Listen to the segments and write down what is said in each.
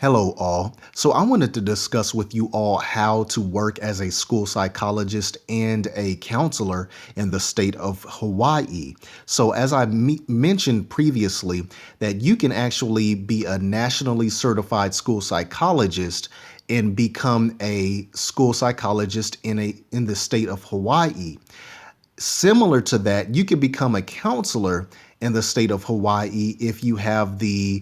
Hello, all. So, I wanted to discuss with you all how to work as a school psychologist and a counselor in the state of Hawaii. So, as I mentioned previously, that you can actually be a nationally certified school psychologist and become a school psychologist in the state of Hawaii. Similar to that, you can become a counselor in the state of Hawaii if you have the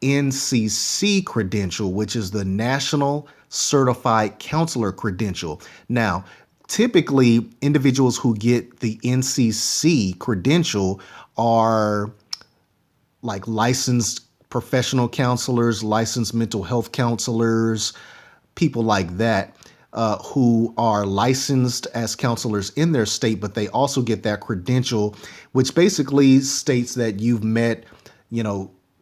NCC credential, which is the National Certified Counselor credential. Now, typically, individuals who get the NCC credential are like licensed professional counselors, licensed mental health counselors, people like that. Who are licensed as counselors in their state, but they also get that credential, which basically states that you've met,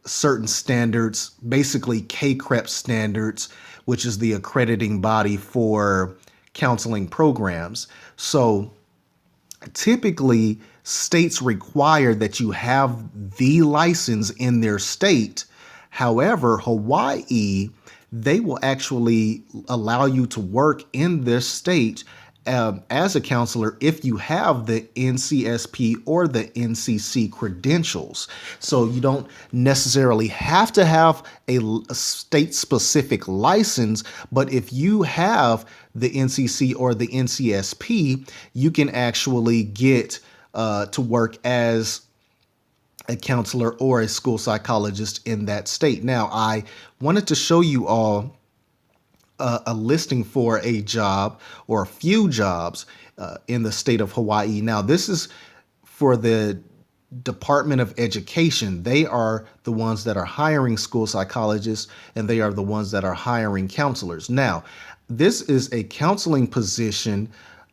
certain standards, basically CACREP standards, which is the accrediting body for counseling programs. So typically, states require that you have the license in their state. However, Hawaii, they will actually allow you to work in this state as a counselor if you have the NCSP or the NCC credentials. So you don't necessarily have to have a state-specific license, but if you have the NCC or the NCSP, you can actually get to work as a counselor or a school psychologist in that state. Now, I wanted to show you all a listing for a job or a few jobs in the state of Hawaii. Now, this is for the Department of Education. They are the ones that are hiring school psychologists, and they are the ones that are hiring counselors. Now, this is a counseling position,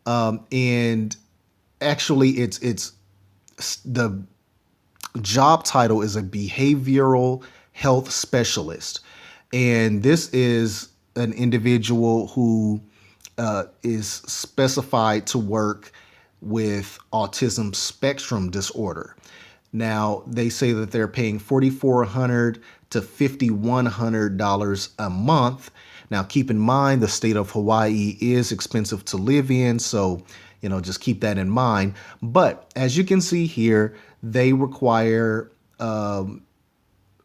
and actually, it's the job title is a behavioral health specialist. And this is an individual who is specified to work with autism spectrum disorder. Now, they say that they're paying $4,400 to $5,100 a month. Now, keep in mind, the state of Hawaii is expensive to live in, so just keep that in mind. But as you can see here, they require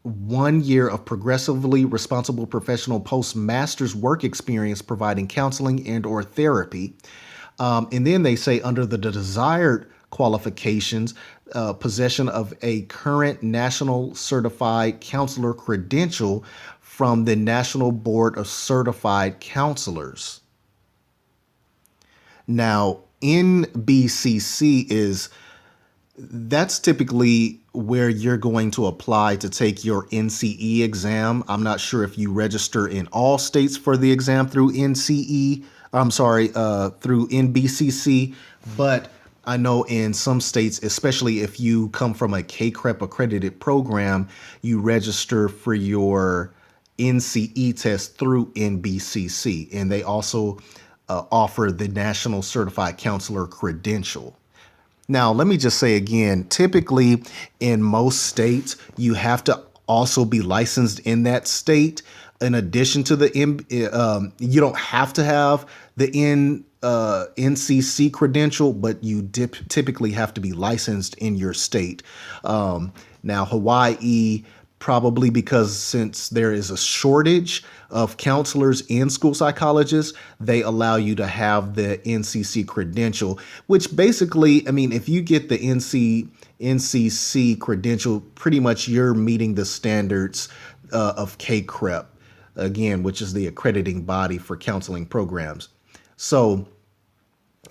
1 year of progressively responsible professional postmaster's work experience providing counseling and or therapy. And then they say under the desired qualifications, possession of a current national certified counselor credential from the National Board of Certified Counselors. Now, NBCC that's typically where you're going to apply to take your NCE exam. I'm not sure if you register in all states for the exam through through NBCC, but I know in some states, especially if you come from a CACREP accredited program, you register for your NCE test through NBCC, and they also offer the National Certified Counselor credential. Now, let me just say again, typically in most states, you have to also be licensed in that state. In addition to you don't have to have the NCC credential, but you typically have to be licensed in your state. Now, Hawaii, probably because since there is a shortage of counselors and school psychologists, they allow you to have the NCC credential, which basically, if you get the NCC credential, pretty much you're meeting the standards of CACREP, again, which is the accrediting body for counseling programs. So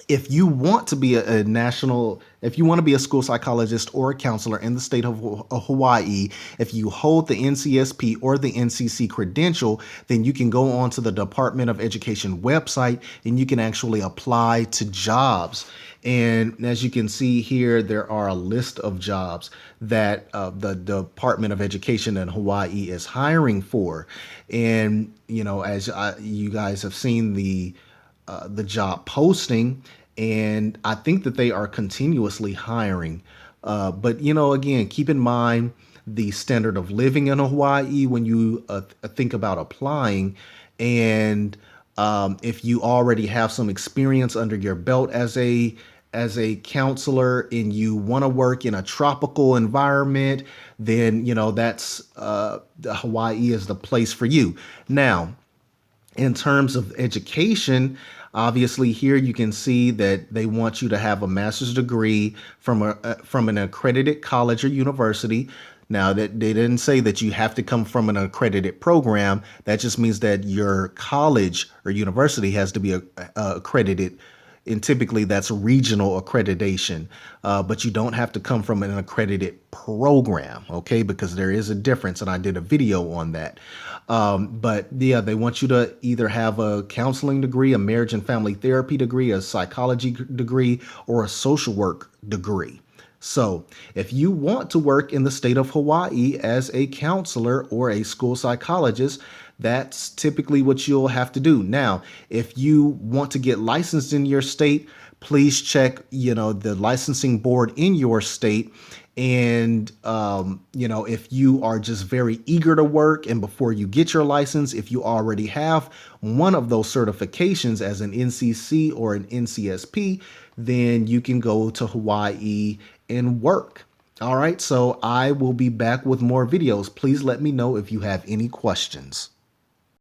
if you want to be if you want to be a school psychologist or a counselor in the state of Hawaii, if you hold the NCSP or the NCC credential, then you can go on to the Department of Education website and you can actually apply to jobs. And as you can see here, there are a list of jobs that the Department of Education in Hawaii is hiring for. And, as you guys have seen the job posting, and I think that they are continuously hiring. But again, keep in mind the standard of living in Hawaii when you think about applying. And if you already have some experience under your belt as a counselor and you want to work in a tropical environment, then that's Hawaii is the place for you. Now, in terms of education, obviously here you can see that they want you to have a master's degree from an accredited college or university. Now, that they didn't say that you have to come from an accredited program. That just means that your college or university has to be accredited, and typically that's regional accreditation. But you don't have to come from an accredited program, okay? Because there is a difference, and I did a video on that. But yeah, they want you to either have a counseling degree, a marriage and family therapy degree, a psychology degree, or a social work degree. So, if you want to work in the state of Hawaii as a counselor or a school psychologist, that's typically what you'll have to do. Now, if you want to get licensed in your state, please check, the licensing board in your state. And, if you are just very eager to work and before you get your license, if you already have one of those certifications as an NCC or an NCSP, then you can go to Hawaii and work. All right. So I will be back with more videos. Please let me know if you have any questions.